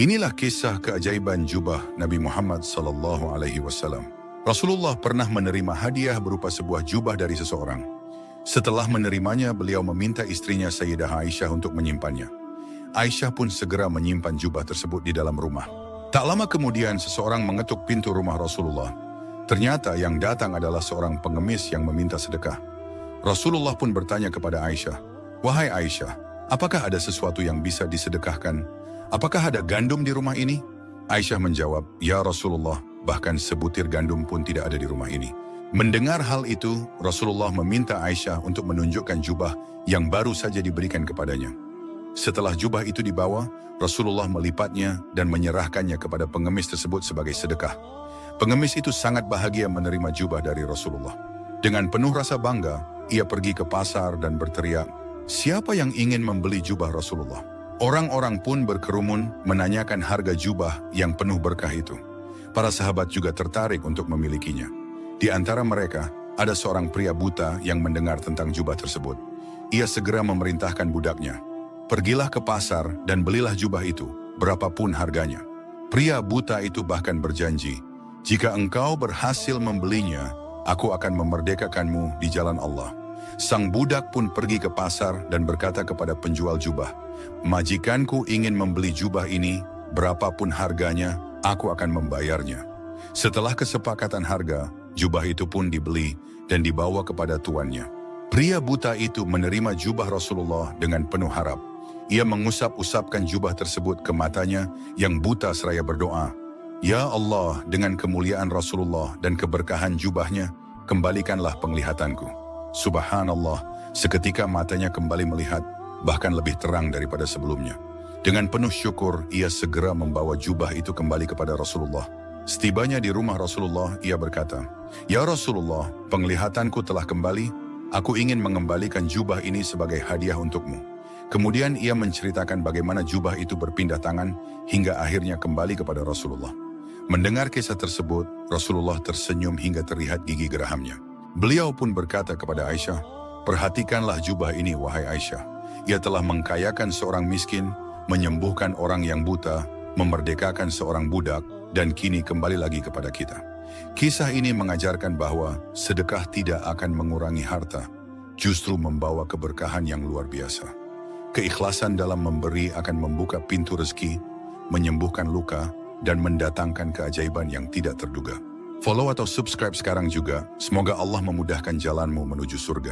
Inilah kisah keajaiban jubah Nabi Muhammad SAW. Rasulullah pernah menerima hadiah berupa sebuah jubah dari seseorang. Setelah menerimanya, beliau meminta istrinya Sayyidah Aisyah untuk menyimpannya. Aisyah pun segera menyimpan jubah tersebut di dalam rumah. Tak lama kemudian, seseorang mengetuk pintu rumah Rasulullah. Ternyata yang datang adalah seorang pengemis yang meminta sedekah. Rasulullah pun bertanya kepada Aisyah, "Wahai Aisyah, apakah ada sesuatu yang bisa disedekahkan? Apakah ada gandum di rumah ini?" Aisyah menjawab, "Ya Rasulullah, bahkan sebutir gandum pun tidak ada di rumah ini." Mendengar hal itu, Rasulullah meminta Aisyah untuk menunjukkan jubah yang baru saja diberikan kepadanya. Setelah jubah itu dibawa, Rasulullah melipatnya dan menyerahkannya kepada pengemis tersebut sebagai sedekah. Pengemis itu sangat bahagia menerima jubah dari Rasulullah. Dengan penuh rasa bangga, ia pergi ke pasar dan berteriak, "Siapa yang ingin membeli jubah Rasulullah?" Orang-orang pun berkerumun menanyakan harga jubah yang penuh berkah itu. Para sahabat juga tertarik untuk memilikinya. Di antara mereka, ada seorang pria buta yang mendengar tentang jubah tersebut. Ia segera memerintahkan budaknya, "Pergilah ke pasar dan belilah jubah itu, berapapun harganya." Pria buta itu bahkan berjanji, "Jika engkau berhasil membelinya, aku akan memerdekakanmu di jalan Allah." Sang budak pun pergi ke pasar dan berkata kepada penjual jubah, "Majikanku ingin membeli jubah ini, berapapun harganya, aku akan membayarnya." Setelah kesepakatan harga, jubah itu pun dibeli dan dibawa kepada tuannya. Pria buta itu menerima jubah Rasulullah dengan penuh harap. Ia mengusap-usapkan jubah tersebut ke matanya yang buta seraya berdoa, "Ya Allah, dengan kemuliaan Rasulullah dan keberkahan jubahnya, kembalikanlah penglihatanku." Subhanallah, seketika matanya kembali melihat, bahkan lebih terang daripada sebelumnya. Dengan penuh syukur, ia segera membawa jubah itu kembali kepada Rasulullah. Setibanya di rumah Rasulullah, ia berkata, "Ya Rasulullah, penglihatanku telah kembali, aku ingin mengembalikan jubah ini sebagai hadiah untukmu." Kemudian ia menceritakan bagaimana jubah itu berpindah tangan hingga akhirnya kembali kepada Rasulullah. Mendengar kisah tersebut, Rasulullah tersenyum hingga terlihat gigi gerahamnya. Beliau pun berkata kepada Aisyah, "Perhatikanlah jubah ini, wahai Aisyah. Ia telah mengkayakan seorang miskin, menyembuhkan orang yang buta, memerdekakan seorang budak, dan kini kembali lagi kepada kita." Kisah ini mengajarkan bahwa sedekah tidak akan mengurangi harta, justru membawa keberkahan yang luar biasa. Keikhlasan dalam memberi akan membuka pintu rezeki, menyembuhkan luka, dan mendatangkan keajaiban yang tidak terduga. Follow atau subscribe sekarang juga. Semoga Allah memudahkan jalanmu menuju surga.